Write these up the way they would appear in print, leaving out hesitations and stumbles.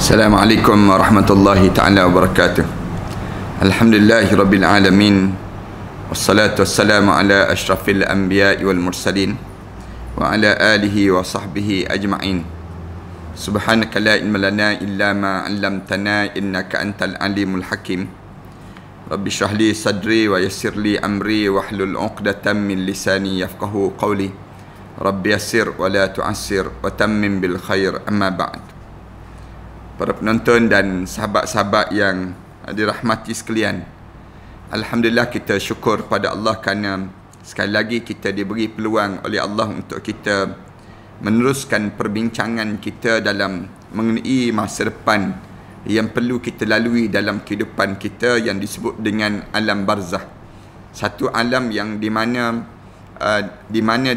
Assalamualaikum warahmatullahi ta'ala wabarakatuh. Alhamdulillahirabbil alamin. Wassalatu wassalamu ala asyrafil anbiya'i wal mursalin wa ala alihi wa sahbihi ajma'in. Subhanaka la ilma lana illa ma 'allamtana innaka antal alimul hakim. Rabbi shrah li sadri wa yassir li amri wahlul 'uqdatam min lisani yafqahu qawli. Rabbi yassir wa la tu'assir wa tammim bil khair, amma ba'd. Para penonton dan sahabat-sahabat yang dirahmati sekalian, alhamdulillah kita syukur pada Allah kerana sekali lagi kita diberi peluang oleh Allah untuk kita meneruskan perbincangan kita dalam mengenai masa depan yang perlu kita lalui dalam kehidupan kita yang disebut dengan alam barzah. Satu alam yang di mana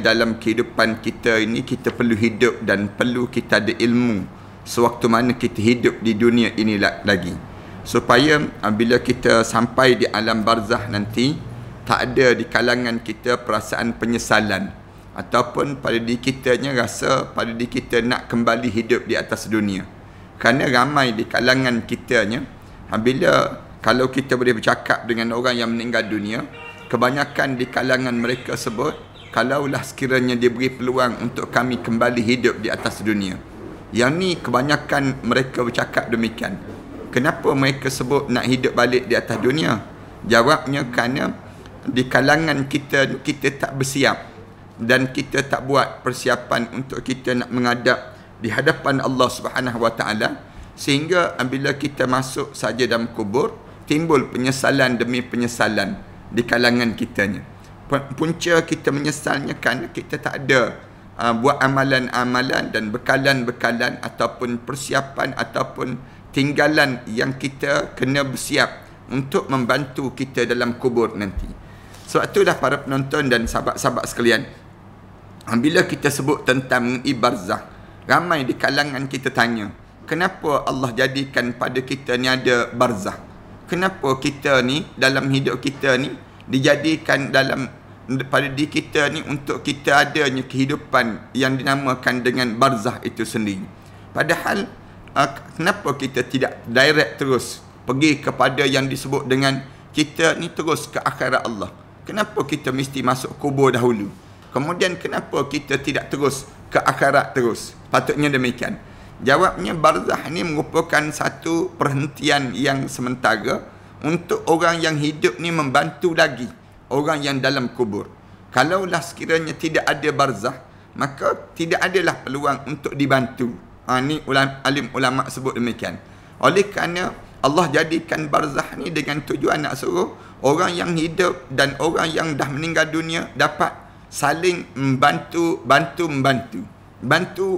dalam kehidupan kita ini kita perlu hidup dan perlu kita ada ilmu sewaktu mana kita hidup di dunia ini lagi, supaya bila kita sampai di alam barzah nanti tak ada di kalangan kita perasaan penyesalan ataupun pada diri kitanya rasa pada diri kita nak kembali hidup di atas dunia. Kerana ramai di kalangan kitanya, bila kalau kita boleh bercakap dengan orang yang meninggal dunia, kebanyakan di kalangan mereka sebut, kalaulah sekiranya diberi peluang untuk kami kembali hidup di atas dunia. Yang ni kebanyakan mereka bercakap demikian. Kenapa mereka sebut nak hidup balik di atas dunia? Jawabnya kerana di kalangan kita tak bersiap dan kita tak buat persiapan untuk kita nak menghadap di hadapan Allah Subhanahu Wa Taala, sehingga bila kita masuk saja dalam kubur timbul penyesalan demi penyesalan di kalangan kitanya. Punca kita menyesalnya kerana kita tak ada buat amalan-amalan dan bekalan-bekalan ataupun persiapan ataupun tinggalan yang kita kena bersiap untuk membantu kita dalam kubur nanti. Sebab itulah para penonton dan sahabat-sahabat sekalian, bila kita sebut tentang barzah, ramai di kalangan kita tanya, kenapa Allah jadikan pada kita ni ada barzah? Kenapa kita ni dalam hidup kita ni dijadikan dalam pada diri kita ni untuk kita adanya kehidupan yang dinamakan dengan barzah itu sendiri. Padahal kenapa kita tidak direct terus pergi kepada yang disebut dengan kita ni terus ke akhirat Allah? Kenapa kita mesti masuk kubur dahulu? Kemudian kenapa kita tidak terus ke akhirat terus? Patutnya demikian. Jawabnya, barzah ni merupakan satu perhentian yang sementara untuk orang yang hidup ni membantu lagi orang yang dalam kubur. Kalaulah sekiranya tidak ada barzah, maka tidak adalah peluang untuk dibantu. Ni alim ulama sebut demikian. Oleh kerana Allah jadikan barzah ni dengan tujuan nak suruh orang yang hidup dan orang yang dah meninggal dunia dapat saling bantu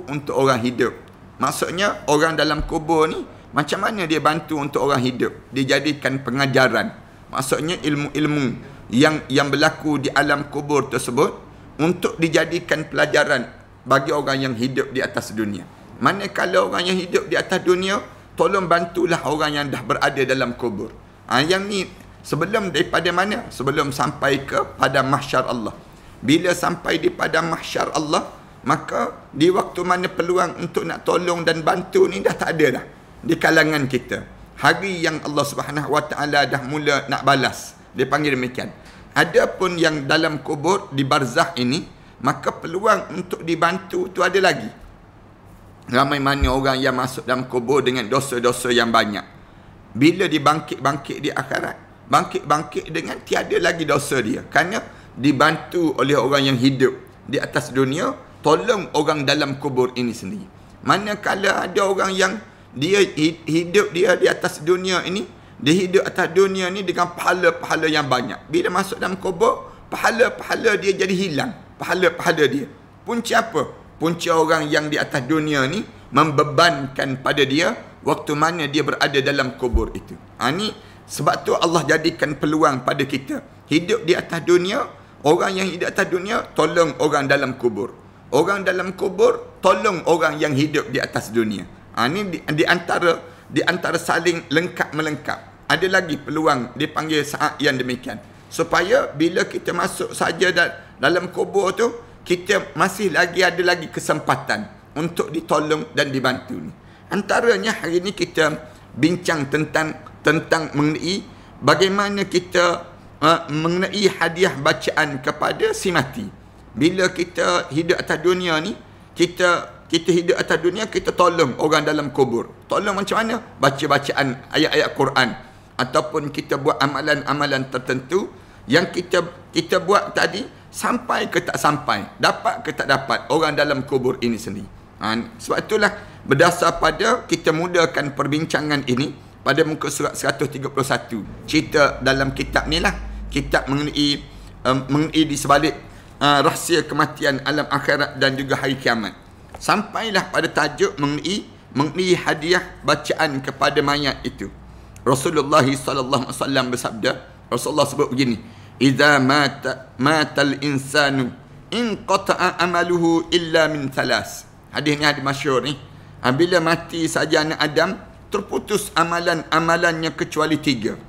untuk orang hidup. Maksudnya orang dalam kubur ni macam mana dia bantu untuk orang hidup? Dia jadikan pengajaran. Maksudnya ilmu-ilmu yang berlaku di alam kubur tersebut untuk dijadikan pelajaran bagi orang yang hidup di atas dunia. Manakala orang yang hidup di atas dunia, tolong bantulah orang yang dah berada dalam kubur. Yang ni sebelum daripada mana? Sebelum sampai ke pada mahsyar Allah. Bila sampai di pada mahsyar Allah, maka di waktu mana peluang untuk nak tolong dan bantu ni dah tak ada dah di kalangan kita. Hari yang Allah Subhanahu Wa Taala dah mula nak balas, dia panggil demikian. Adapun yang dalam kubur di barzah ini, maka peluang untuk dibantu tu ada lagi. Ramai mana orang yang masuk dalam kubur dengan dosa-dosa yang banyak. Bila dibangkit-bangkit di akhirat, bangkit-bangkit dengan tiada lagi dosa dia. Kerana dibantu oleh orang yang hidup di atas dunia, tolong orang dalam kubur ini sendiri. Manakala ada orang yang dia hidup dia di atas dunia ini, dia hidup atas dunia ni dengan pahala-pahala yang banyak. Bila masuk dalam kubur, pahala-pahala dia jadi hilang. Pahala-pahala dia. Punca apa? Punca orang yang di atas dunia ni membebankan pada dia waktu mana dia berada dalam kubur itu. Ni sebab tu Allah jadikan peluang pada kita. Hidup di atas dunia, orang yang hidup atas dunia, tolong orang dalam kubur. Orang dalam kubur, tolong orang yang hidup di atas dunia. Ni di antara saling lengkap-melengkap. Ada lagi peluang dipanggil saat yang demikian. Supaya bila kita masuk saja dalam kubur tu, kita masih ada lagi kesempatan untuk ditolong dan dibantu. Antaranya hari ini kita bincang tentang mengenai bagaimana kita mengenai hadiah bacaan kepada si mati. Bila kita hidup atas dunia ni, kita hidup atas dunia, kita tolong orang dalam kubur. Tolong macam mana? Baca bacaan ayat-ayat Quran, ataupun kita buat amalan-amalan tertentu yang kita buat tadi, sampai ke tak sampai, dapat ke tak dapat orang dalam kubur ini sendiri. Sebab itulah berdasar pada kita mulakan perbincangan ini pada muka surat 131. Cerita dalam kitab ni lah, kitab mengenai di sebalik rahsia kematian, alam akhirat dan juga hari kiamat. Sampailah pada tajuk mengenai hadiah bacaan kepada mayat itu. Rasulullah sallallahu alaihi wasallam bersabda, Rasulullah sebut begini, "Idza matal insanu in qata'a amaluhu illa min thalas." Hadis ni hadis masyhur ni. Bila mati saja anak Adam, terputus amalan-amalannya kecuali 3.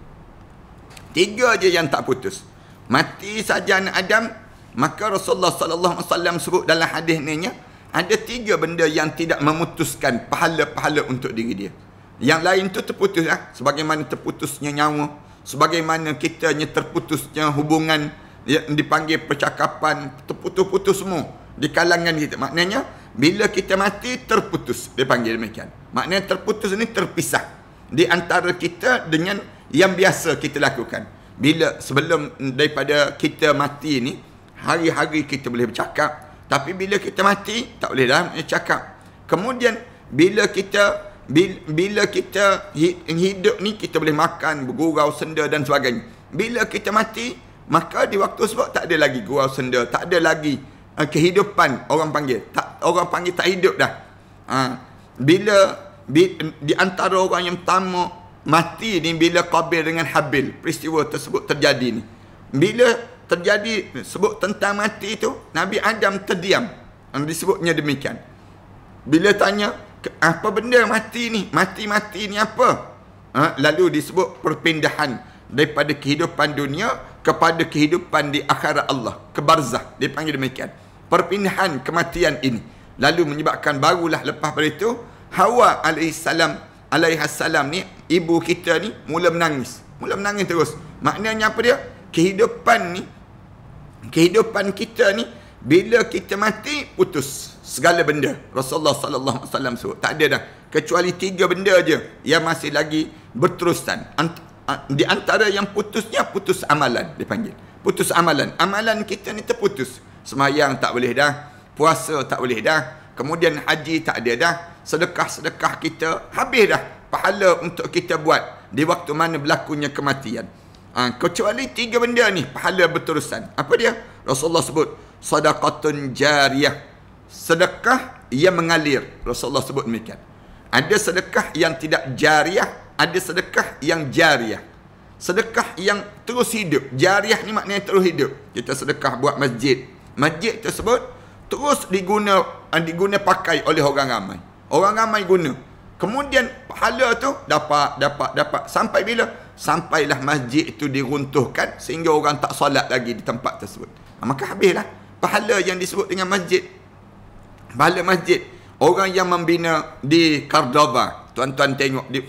3 je yang tak putus. Mati saja anak Adam, maka Rasulullah sallallahu alaihi wasallam sebut dalam hadis ni, ada 3 benda yang tidak memutuskan pahala-pahala untuk diri dia. Yang lain tu terputus lah. Sebagaimana terputusnya nyawa, sebagaimana kitanya terputusnya hubungan yang dipanggil percakapan, terputus-putus semua di kalangan kita. Maknanya bila kita mati terputus, dia panggil demikian. Maknanya terputus ni terpisah di antara kita dengan yang biasa kita lakukan. Bila sebelum daripada kita mati ni, hari-hari kita boleh bercakap, tapi bila kita mati tak boleh dah cakap. Kemudian bila kita hidup ni, kita boleh makan, bergurau, senda dan sebagainya. Bila kita mati, maka di waktu sebab tak ada lagi gurau senda, tak ada lagi kehidupan. Orang panggil tak hidup dah. Di antara orang yang pertama mati ni bila Qabil dengan Habil, peristiwa tersebut terjadi ni. Bila terjadi sebut tentang mati itu, Nabi Adam terdiam. Disebutnya demikian. Bila tanya, apa benda mati ni? Mati ni apa? Lalu disebut perpindahan daripada kehidupan dunia kepada kehidupan di akhirat Allah, ke barzah. Dia panggil demikian. Perpindahan kematian ini. Lalu menyebabkan barulah lepas pada itu, Hawa alaihissalam ni, ibu kita ni mula menangis terus. Maknanya apa dia? Kehidupan kita ni, bila kita mati putus segala benda. Rasulullah sallallahu alaihi wasallam sebut tak ada dah, kecuali 3 benda je yang masih lagi berterusan. Di antara yang putusnya, putus amalan, dipanggil putus amalan. Amalan kita ni terputus. Semayang tak boleh dah, puasa tak boleh dah, kemudian haji tak ada dah, sedekah kita habis dah pahala untuk kita buat di waktu mana berlakunya kematian. Kecuali 3 benda ni pahala berterusan. Apa dia? Rasulullah sebut sadaqatun jariyah, sedekah yang mengalir. Rasulullah sebut demikian. Ada sedekah yang tidak jariyah, ada sedekah yang jariyah. Sedekah yang terus hidup. Jariyah ni maknanya terus hidup. Kita sedekah buat masjid. Masjid tersebut terus diguna pakai oleh orang ramai. Orang ramai guna. Kemudian pahala tu dapat sampai bila? Sampailah masjid itu diruntuhkan sehingga orang tak solat lagi di tempat tersebut. Maka habislah pahala yang disebut dengan masjid. Pahala masjid. Orang yang membina di Cordova, tuan-tuan tengok di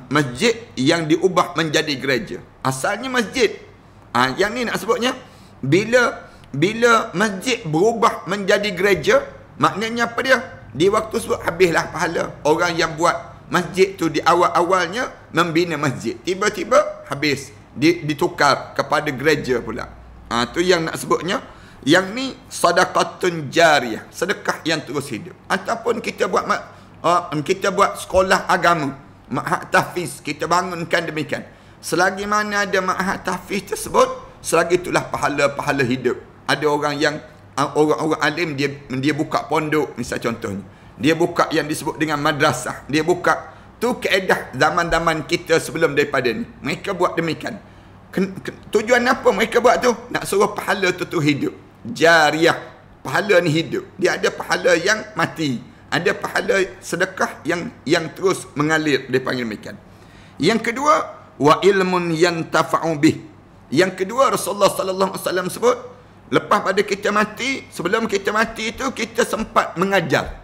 masjid yang diubah menjadi gereja. Asalnya masjid. Yang ni nak sebutnya, bila masjid berubah menjadi gereja, maknanya apa dia? Di waktu sebut habislah pahala. Orang yang buat masjid tu di awal-awalnya membina masjid, tiba-tiba habis, ditukar kepada gereja pula. Tu yang nak sebutnya. Yang ni sadaqatun jariyah, sedekah yang terus hidup. Ataupun kita buat sekolah agama, ma'had tahfiz, kita bangunkan demikian. Selagi mana ada ma'had tahfiz tersebut, selagi itulah pahala-pahala hidup. Ada orang yang orang alim, dia buka pondok, misal contohnya, dia buka yang disebut dengan madrasah, dia buka tu kaedah zaman-zaman kita sebelum daripada ni. Mereka buat demikian. Tujuan apa mereka buat tu? Nak suruh pahala tu hidup. Jariyah, pahala ni hidup. Dia ada pahala yang mati, ada pahala sedekah yang terus mengalir, dia panggil demikian. Yang kedua, wa ilmun yantafa'u bih. Yang kedua, Rasulullah sallallahu alaihi wasallam sebut, lepas pada kita mati, sebelum kita mati itu kita sempat mengajar.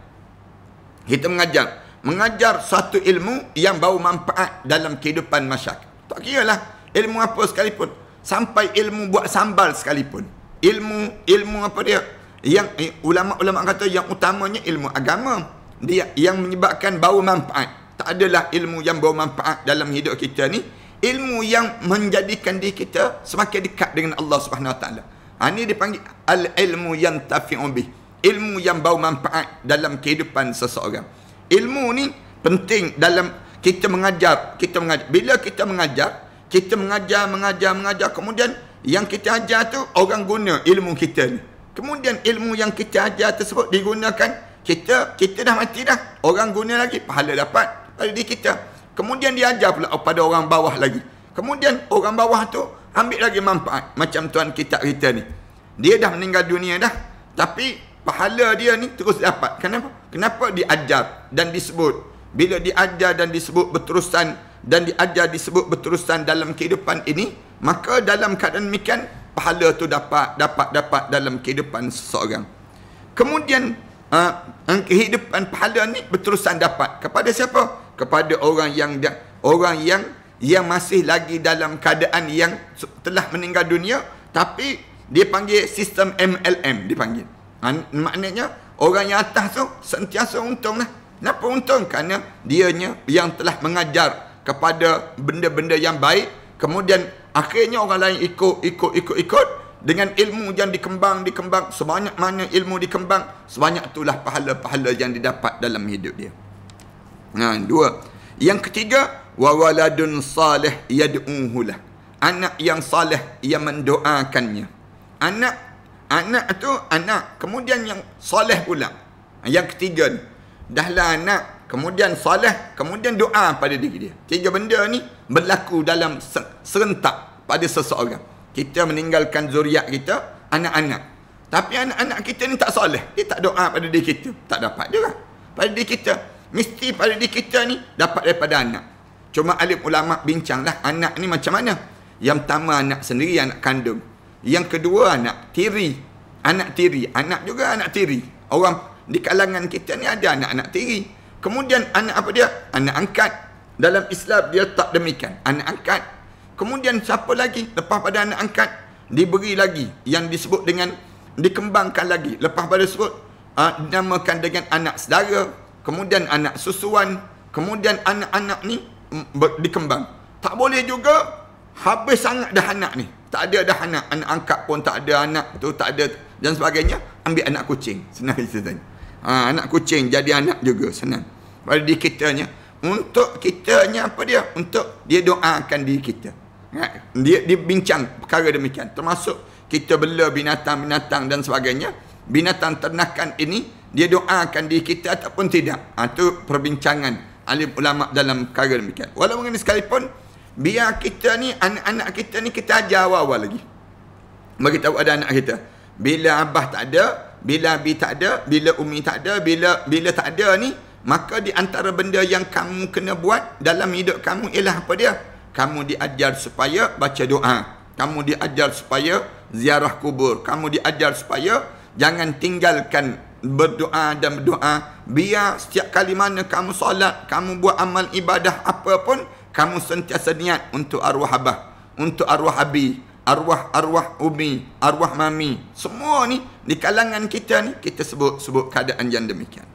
Kita mengajar. mengajar suatu ilmu yang bawa manfaat dalam kehidupan masyarakat. Tak kira lah ilmu apa sekalipun, sampai ilmu buat sambal sekalipun. Ilmu apa dia? Yang ulama-ulama kata yang utamanya ilmu agama. Dia yang menyebabkan bawa manfaat. Tak adalah ilmu yang bawa manfaat dalam hidup kita ni. Ilmu yang menjadikan diri kita semakin dekat dengan Allah Subhanahu Wa Taala. Ini dipanggil al-ilmu yang tafi'un bih. Ilmu yang bawa manfaat dalam kehidupan seseorang. Ilmu ni penting dalam kita mengajar. Bila kita mengajar, kemudian yang kita ajar tu orang guna ilmu kita ni. Kemudian ilmu yang kita ajar tersebut digunakan, kita dah mati dah. Orang guna lagi, pahala dapat pada diri kita. Kemudian dia ajar pula pada orang bawah lagi. Kemudian orang bawah tu ambil lagi manfaat. Macam tuan kita ni. Dia dah meninggal dunia dah. Tapi pahala dia ni terus dapat. Kenapa? Kenapa diajar dan disebut? Bila diajar dan disebut berterusan, dan diajar disebut berterusan dalam kehidupan ini, maka dalam keadaan demikian, pahala tu dapat dalam kehidupan seseorang. Kemudian kehidupan pahala ni berterusan dapat kepada siapa? Kepada orang yang masih lagi dalam keadaan yang telah meninggal dunia, tapi dia panggil sistem MLM dipanggil. Maknanya orang yang atas tu sentiasa untung lah. Kenapa untung? Kerana dianya yang telah mengajar kepada benda-benda yang baik, kemudian akhirnya orang lain ikut dengan ilmu yang dikembang. Sebanyak mana ilmu dikembang, sebanyak itulah pahala-pahala yang didapat dalam hidup dia. Dua. Yang ketiga, wa waladun salih yad'uhu lah. Anak yang salih yang mendoakannya. Anak tu anak, kemudian yang salih pula. Yang ketiga ni, dahlah anak, kemudian salih, kemudian doa pada diri dia. Tiga benda ni berlaku dalam serentak pada seseorang. Kita meninggalkan zuriat kita, anak-anak. Tapi anak-anak kita ni tak soleh. Dia tak doa pada diri kita. Tak dapat juga pada diri kita. Mesti pada diri kita ni dapat daripada anak. Cuma alim ulama bincanglah anak ni macam mana. Yang pertama anak sendiri, anak kandung. Yang kedua anak tiri. Anak juga anak tiri. Orang di kalangan kita ni ada anak-anak tiri. Kemudian anak apa dia? Anak angkat. Dalam Islam dia tak demikian. Anak angkat. Kemudian siapa lagi? Lepas pada anak angkat, diberi lagi yang disebut dengan, dikembangkan lagi. Lepas pada sebut, dinamakan dengan anak saudara. Kemudian anak susuan. Kemudian anak-anak ni dikembang. Tak boleh juga habis sangat dah anak ni. Tak ada dah anak. Anak angkat pun tak ada, anak tu tak ada dan sebagainya. Ambil anak kucing. Senang ceritanya. Anak kucing jadi anak juga. Senang. Pada diri kitanya. Untuk kitanya apa dia? Untuk dia doakan diri kita. Dia bincang perkara demikian. Termasuk kita bela binatang-binatang dan sebagainya. Binatang ternakan ini, dia doakan diri kita ataupun tidak. Itu perbincangan alim ulama dalam perkara demikian. Walaupun ini sekalipun, biar kita ni, anak-anak kita ni, kita ajar awal-awal lagi. Bagi tahu ada anak kita. Bila abah tak ada, bila abi tak ada, bila umi tak ada, bila tak ada ni, maka di antara benda yang kamu kena buat dalam hidup kamu ialah apa dia? Kamu diajar supaya baca doa. Kamu diajar supaya ziarah kubur. Kamu diajar supaya jangan tinggalkan berdoa dan berdoa. Biar setiap kali mana kamu solat, kamu buat amal ibadah apa pun, kamu sentiasa niat untuk arwah abah, untuk arwah abi, arwah umi, arwah mami. Semua ni di kalangan kita ni, kita sebut keadaan yang demikian.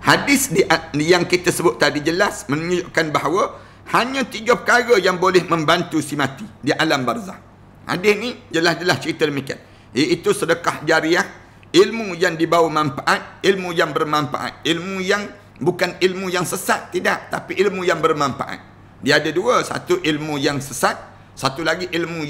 Hadis yang kita sebut tadi jelas menunjukkan bahawa hanya 3 perkara yang boleh membantu si mati di alam barzah. Hadis ni jelas-jelas cerita demikian. Iaitu sedekah jariah, ilmu yang dibawa manfaat, ilmu yang bermanfaat, ilmu yang bukan ilmu yang sesat, tidak, tapi ilmu yang bermanfaat. Dia ada 2, satu ilmu yang sesat, satu lagi ilmu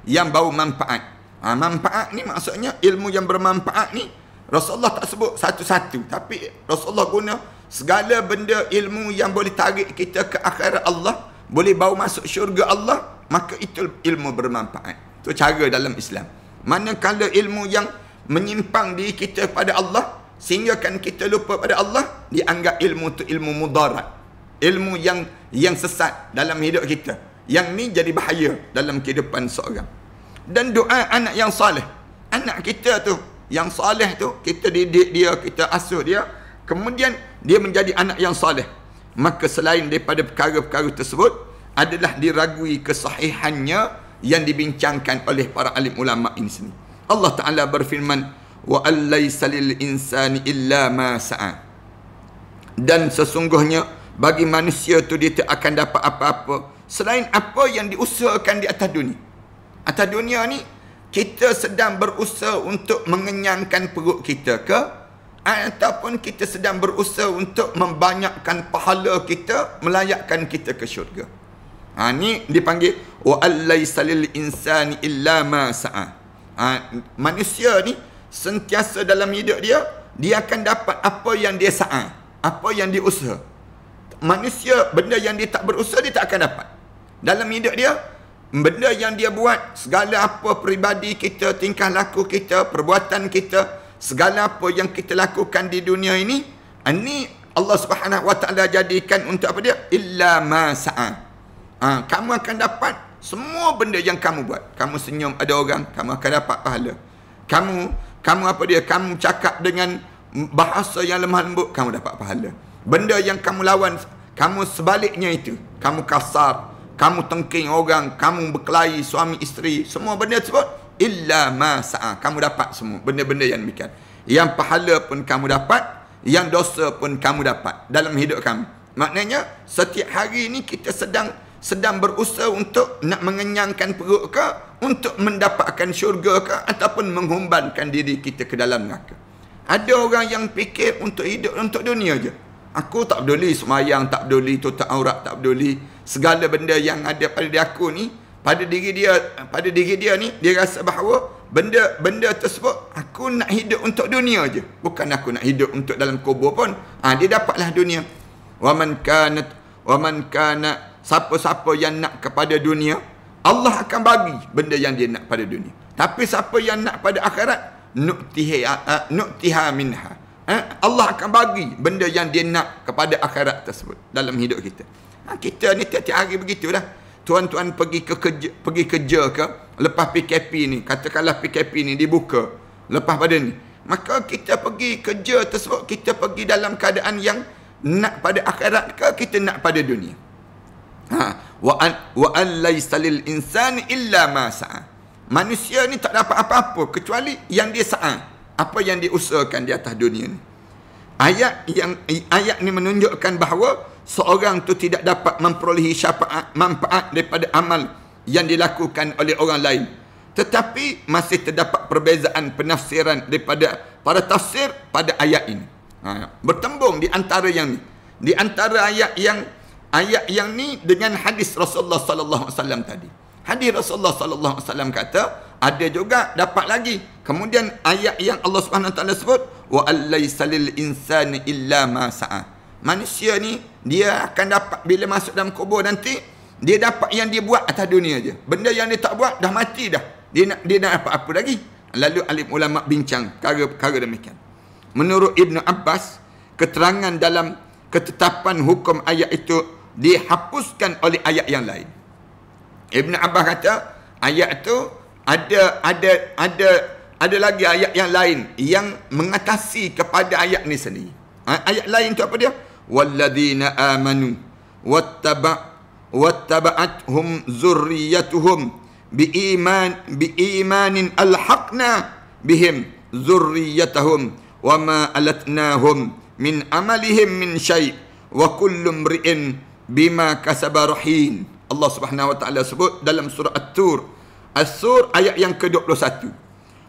yang bawa manfaat. Manfaat ni maksudnya ilmu yang bermanfaat ni Rasulullah tak sebut satu-satu, tapi Rasulullah guna segala benda ilmu yang boleh tarik kita ke akhirat Allah, boleh bawa masuk syurga Allah, maka itu ilmu bermanfaat. Itu cara dalam Islam. Manakala ilmu yang menyimpang diri kita pada Allah, sehingga kan kita lupa pada Allah, dianggap ilmu itu ilmu mudarat. Ilmu yang sesat dalam hidup kita. Yang ni jadi bahaya dalam kehidupan seorang. Dan doa anak yang soleh. Anak kita tu yang soleh tu, kita didik dia, kita asuh dia, kemudian dia menjadi anak yang soleh, maka selain daripada perkara-perkara tersebut adalah diragui kesahihannya yang dibincangkan oleh para alim ulama ini sendiri. Allah Ta'ala berfirman, wa allaysa lil insani illa ma sa'a. Dan sesungguhnya bagi manusia tu dia tak akan dapat apa-apa selain apa yang diusahakan di atas dunia. Atas dunia ni kita sedang berusaha untuk mengenyangkan perut kita ke, ataupun kita sedang berusaha untuk membanyakkan pahala kita, melayakkan kita ke syurga. Ni dipanggil wa allaysa lil insani illa ma sa'a. Manusia ni sentiasa dalam hidup dia akan dapat apa yang dia sa'a, apa yang dia usaha. Manusia, benda yang dia tak berusaha dia tak akan dapat. Dalam hidup dia, benda yang dia buat, segala apa peribadi kita, tingkah laku kita, perbuatan kita, segala apa yang kita lakukan di dunia ini Allah Subhanahu Wa Taala jadikan untuk apa dia? Illa ma sa'a. Kamu akan dapat semua benda yang kamu buat. Kamu senyum ada orang, kamu akan dapat pahala. Kamu apa dia? Kamu cakap dengan bahasa yang lemah lembut, kamu dapat pahala. Benda yang kamu lawan, kamu sebaliknya itu, kamu kasar, kamu tengking orang, kamu berkelahi suami isteri, semua benda tersebut illa ma sa'a, kamu dapat semua benda-benda yang demikian. Yang pahala pun kamu dapat, yang dosa pun kamu dapat dalam hidup kamu. Maknanya setiap hari ini kita sedang berusaha untuk nak mengenyangkan perut ke, untuk mendapatkan syurga ke, ataupun menghumbankan diri kita ke dalam neraka. Ada orang yang fikir untuk hidup untuk dunia je. Aku tak peduli semayang, tak peduli tutup aurat, tak peduli segala benda yang ada pada diri aku ni, pada diri dia ni, dia rasa bahawa benda tersebut aku nak hidup untuk dunia je, bukan aku nak hidup untuk dalam kubur pun. Dia dapatlah dunia. Wa man kana siapa-siapa yang nak kepada dunia, Allah akan bagi benda yang dia nak pada dunia. Tapi siapa yang nak pada akhirat, nu'tiha minha. Allah akan bagi benda yang dia nak kepada akhirat tersebut dalam hidup kita. Kita ni tiap-tiap hari begitulah. Tuan-tuan pergi kerja ke, lepas PKP ni, katakanlah PKP ni dibuka lepas pada ni, maka kita pergi kerja tersebut, kita pergi dalam keadaan yang nak pada akhirat ke, kita nak pada dunia. Wa an laysa lil insani illa ma sa'a. Manusia ni tak dapat apa-apa kecuali yang dia sa'a, apa yang diusahakan di atas dunia ni. Ayat ni menunjukkan bahawa seorang tu tidak dapat memperolehi manfaat daripada amal yang dilakukan oleh orang lain. Tetapi masih terdapat perbezaan penafsiran daripada para tafsir pada ayat ini. Bertembung di antara yang ni, di antara ayat yang ni dengan hadis Rasulullah sallallahu alaihi wasallam tadi. Hadis Rasulullah sallallahu alaihi wasallam kata, ada juga dapat lagi. Kemudian ayat yang Allah Subhanahu Wa Taala sebut, wa allaysa lil insani illa ma sa'a. Manusia ni dia akan dapat bila masuk dalam kubur nanti, dia dapat yang dia buat atas dunia je. Benda yang dia tak buat dah mati dah. Dia nak dapat apa lagi? Lalu alim ulama bincang perkara demikian. Menurut Ibn Abbas, keterangan dalam ketetapan hukum ayat itu dihapuskan oleh ayat yang lain. Ibn Abbas kata ayat itu ada lagi ayat yang lain yang mengatasi kepada ayat ni sendiri. Ayat lain tu apa dia? Walladzina amanu wattaba'athum zurriyyatuhum biimanin alhaqna bihim zurriyyatahum wama alatnahum min amalihim min syai' wa kullu imri'in bima kasaba rahin. Allah Subhanahu Wa Taala sebut dalam surah At-Tur. As-Sur ayat yang ke-21.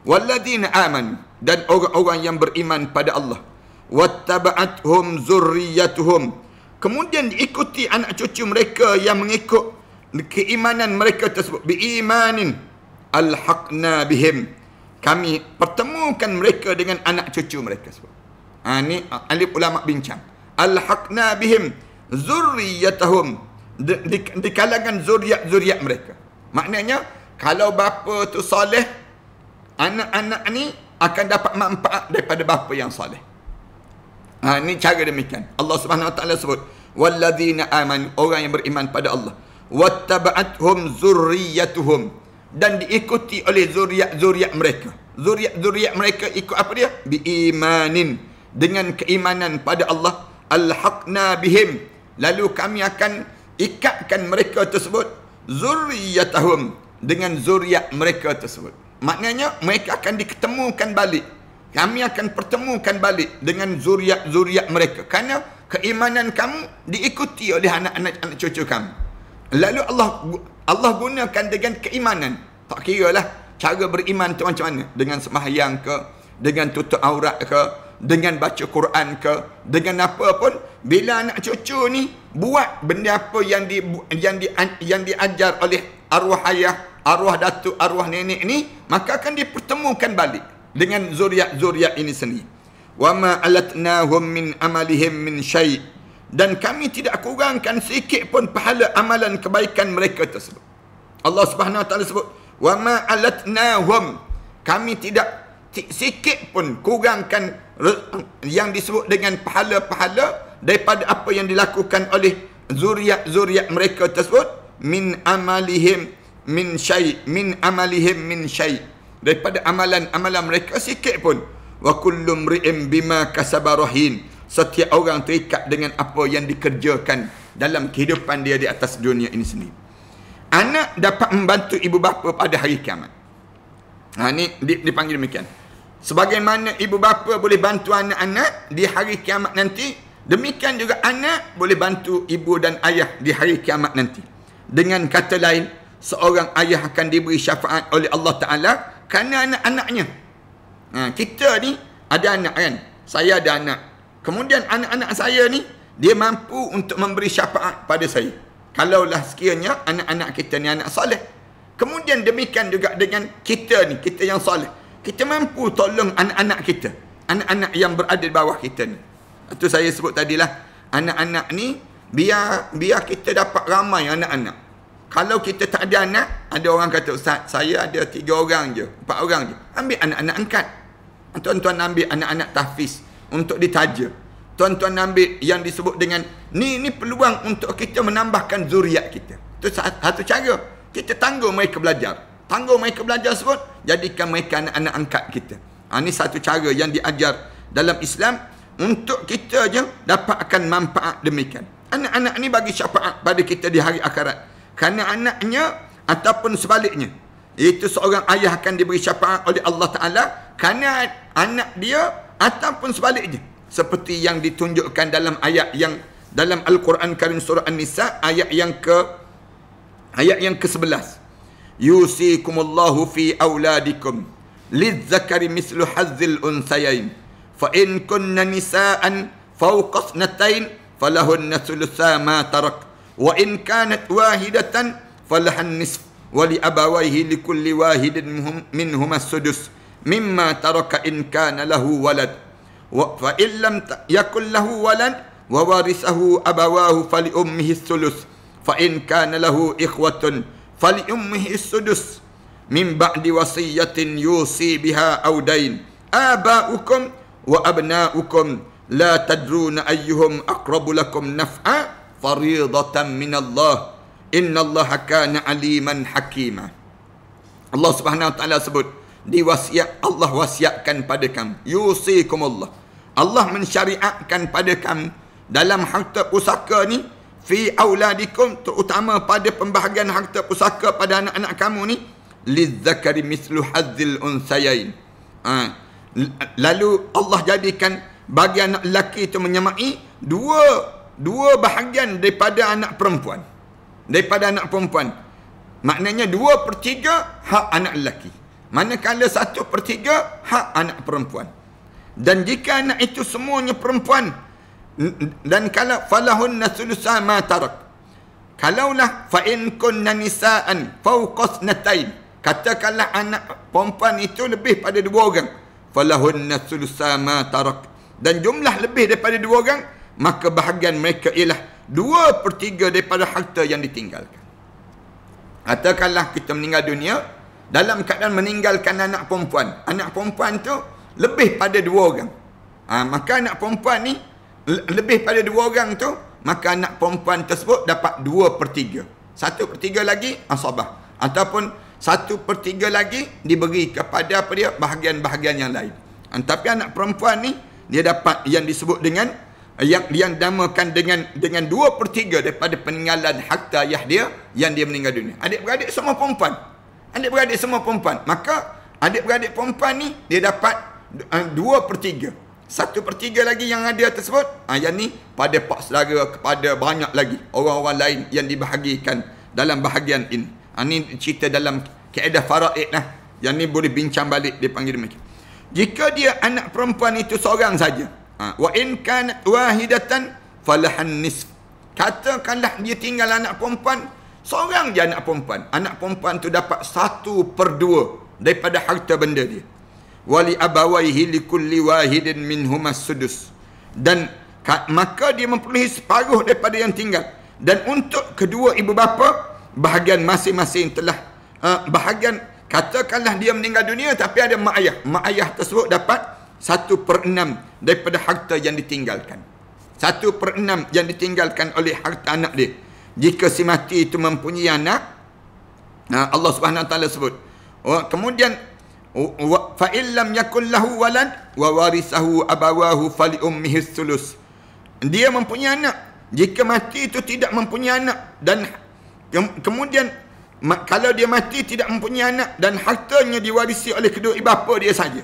Walladzina amanu, dan orang-orang yang beriman pada Allah. Wattaba'athum zurriyyatuhum, kemudian diikuti anak cucu mereka yang mengikut keimanan mereka tersebut. Biimanin alhaqna bihim, kami pertemukan mereka dengan anak cucu mereka tersebut. Ni alif ulama bincang. Alhaqna bihim zurriyyatahum, di kalangan zuriat mereka. Maknanya kalau bapa tu soleh, anak-anak ni akan dapat manfaat daripada bapa yang soleh. Ini cara demikian. Allah Subhanahu Wa Taala sebut walladzina amanu, orang yang beriman pada Allah, wattaba'athum zurriyyatuhum, dan diikuti oleh zuriat mereka. Zuriat mereka ikut apa dia? Biimanin, dengan keimanan pada Allah, alhaqna bihim, lalu kami akan ikatkan mereka tersebut, zurriyatahum, dengan zuriat mereka tersebut. Maknanya mereka akan diketemukan balik. Kami akan pertemukan balik dengan zuriat-zuriat mereka. Kerana keimanan kamu diikuti oleh anak-anak cucu kamu. Lalu Allah gunakan dengan keimanan. Tak kira lah cara beriman tu macam mana. Dengan sembahyang ke, dengan tutup aurat ke, dengan baca Quran ke, dengan apa pun. Bila anak cucu ni buat benda apa yang diajar oleh arwah ayah, arwah datuk, arwah nenek ni, maka akan dipertemukan balik dengan zuriat-zuriat ini sendiri. Wa ma alatnahum min amalihim min syai', dan kami tidak kurangkan sedikit pun pahala amalan kebaikan mereka tersebut. Allah Subhanahu wa taala sebut, wa ma alatnahum, kami tidak sikit pun kurangkan yang disebut dengan pahala-pahala daripada apa yang dilakukan oleh zuriat-zuriat mereka tersebut, min amalihim min syai', min amalihim min syai', daripada amalan-amalan mereka sikit pun. Wa kullu mri'in bima kasaba rahin, setiap orang terikat dengan apa yang dikerjakan dalam kehidupan dia di atas dunia ini sendiri. Anak dapat membantu ibu bapa pada hari kiamat. Ini dipanggil demikian. Sebagaimana ibu bapa boleh bantu anak-anak di hari kiamat nanti, demikian juga anak boleh bantu ibu dan ayah di hari kiamat nanti. Dengan kata lain, seorang ayah akan diberi syafaat oleh Allah Ta'ala kerana anak-anaknya. Kita ni ada anak kan? Saya ada anak. Kemudian anak-anak saya ni, dia mampu untuk memberi syafaat pada saya. Kalaulah sekiranya anak-anak kita ni anak soleh. Kemudian demikian juga dengan kita ni, kita yang soleh. Kita mampu tolong anak-anak kita. Anak-anak yang berada di bawah kita ni. Itu saya sebut tadilah. Anak-anak ni, biar kita dapat ramai anak-anak. Kalau kita tak ada anak, ada orang kata, Ustaz, saya ada 3 orang je, 4 orang je. Ambil anak-anak angkat. Tuan-tuan ambil anak-anak tahfiz untuk ditaja. Tuan-tuan ambil yang disebut dengan, ni peluang untuk kita menambahkan zuriat kita. Itu satu cara. Kita tangguh mereka belajar. Tangguh mereka belajar sebut, jadikan mereka anak-anak angkat kita. Ini satu cara yang diajar dalam Islam untuk kita je dapatkan manfaat demikian. Anak-anak ni bagi syafaat pada kita di hari akhirat. Kerana anaknya ataupun sebaliknya, iaitu seorang ayah akan diberi syafaat oleh Allah Ta'ala kerana anak dia ataupun sebaliknya. Seperti yang ditunjukkan dalam ayat yang dalam Al-Quran Karim surah An-Nisa ayat yang ke-11. Yusikumullahu fi auladikum lizzakari mislu hazzil unsayain fa in kunna nisaan fawqa ithnatayn falahunna thulutha ma tarak wa in kanat wahidatan falahan nisf wa li abawayhi likulli wahidin minhum as-sudus mimma taraka in kana lahu walad wa fa in lam yakul lahu walad wa warithahu abawahu fali ummihi as-sulus fa in kana lahu ikhwatun fali ummihi as-sudus min ba'di wasiyatin yusi biha aw dain aba'ukum wa abna'ukum la tadruna ayyuhum aqrabu lakum naf'a faridatan min Allah innallaha kana aliman hakima. Allah Subhanahu wa taala sebut diwasiat, Allah wasiatkan pada kamu, yusikumullah, Allah mensyariatkan pada kamu dalam harta pusaka ni, fi auladikum, terutama pada pembahagian harta pusaka pada anak-anak kamu ni, lizzakari mislu hazzil unsayain. Lalu Allah jadikan bagi anak lelaki itu menyamai dua bahagian daripada anak perempuan. Daripada anak perempuan, maknanya 2/3 hak anak lelaki, manakala 1/3 hak anak perempuan. Dan jika anak itu semuanya perempuan, dan kalau falahunna thulutha ma tarak, kalaulah fa in kunna nisaan fawqa ithnatayn, katakanlah anak perempuan itu lebih pada 2 orang, falahunna thulutha ma tarak, dan jumlah lebih daripada 2 orang, maka bahagian mereka ialah 2/3 daripada harta yang ditinggalkan. Katakanlah kita meninggal dunia dalam keadaan meninggalkan anak perempuan. Anak perempuan tu lebih pada 2 orang. Maka anak perempuan ni lebih pada 2 orang tu, maka anak perempuan tersebut dapat 2/3. 1/3 lagi asabah, ataupun 1/3 lagi diberi kepada apa dia, bahagian-bahagian yang lain. Tapi anak perempuan ni dia dapat yang disebut dengan yang dinamakan dengan 2/3 daripada peninggalan harta ayah dia yang dia meninggal dunia. Adik-beradik semua perempuan. Adik-beradik semua perempuan. Maka adik-beradik perempuan ni dia dapat 2/3. 1/3 lagi yang ada tersebut, yang ni pada pak saudara, kepada banyak lagi orang-orang lain yang dibahagikan dalam bahagian ini. Ini cerita dalam kaedah faraid lah. Yang ni boleh bincang balik, dia panggil demikian. Jika dia anak perempuan itu seorang saja, wa in kanat wahidatan falahan nisf. Katakanlah dia tinggal anak perempuan, seorang je anak perempuan. Anak perempuan tu dapat 1/2 daripada harta benda dia. Wali abawaihi likulli wahidin minhumas sudus. Dan maka dia memperolehi separuh daripada yang tinggal. Dan untuk kedua ibu bapa, bahagian masing-masing telah bahagian, katakanlah dia meninggal dunia tapi ada mak ayah. Mak ayah tersebut dapat 1/6 daripada harta yang ditinggalkan. 1/6 yang ditinggalkan oleh harta anak dia. Jika si mati itu mempunyai anak, Allah Subhanahu Wa Taala sebut. Kemudian fa illam yakul lahu walad wa warisahu abawahu fali ummihi sulus. Dia mempunyai anak. Jika mati itu tidak mempunyai anak, dan kemudian kalau dia mati tidak mempunyai anak dan hartanya diwarisi oleh kedua ibu bapa dia saja.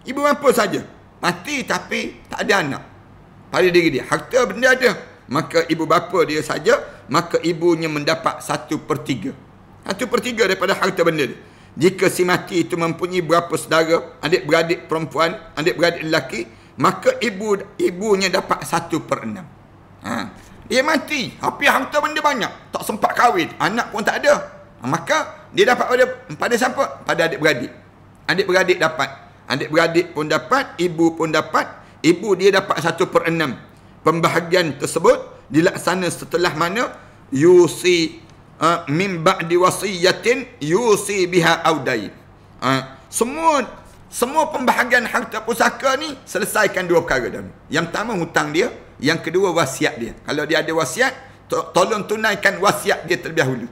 Ibu bapa saja. Mati tapi tak ada anak pada diri dia. Harta benda ada. Maka ibu bapa dia saja, maka ibunya mendapat 1/3. 1/3 daripada harta benda dia. Jika si mati itu mempunyai berapa saudara, adik-beradik perempuan, adik-beradik lelaki, maka ibunya dapat 1/6. Dia mati, tapi harta benda banyak, tak sempat kahwin, anak pun tak ada. Maka dia dapat pada siapa? Pada adik-beradik. Adik-beradik dapat. Adik-beradik pun dapat, ibu pun dapat. Ibu dia dapat 1/6. Pembahagian tersebut dilaksana setelah mana yusi min ba'di wasiyatin yusi biha audain. Semua pembahagian harta pusaka ni selesaikan 2 perkara dah. Yang pertama hutang dia, yang kedua wasiat dia. Kalau dia ada wasiat, tolong tunaikan wasiat dia terlebih dahulu.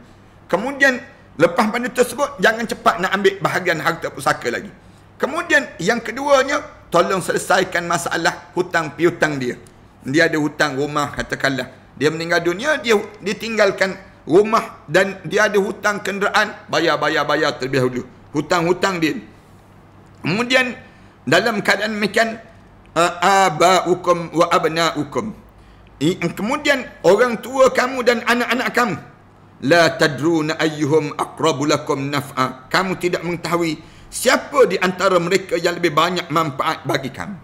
Kemudian lepas pada tersebut jangan cepat nak ambil bahagian harta pusaka lagi. Kemudian yang keduanya, tolong selesaikan masalah hutang piutang dia. Dia ada hutang rumah, katakanlah dia meninggal dunia, dia ditinggalkan rumah dan dia ada hutang kenderaan, bayar terlebih dahulu hutang-hutang dia. Kemudian dalam keadaan demikian, abaukum wa abnaukum, kemudian orang tua kamu dan anak-anak kamu, la tadruna ayyuhum aqrabu lakum naf'a, kamu tidak mengetahui siapa di antara mereka yang lebih banyak manfaat bagi kamu.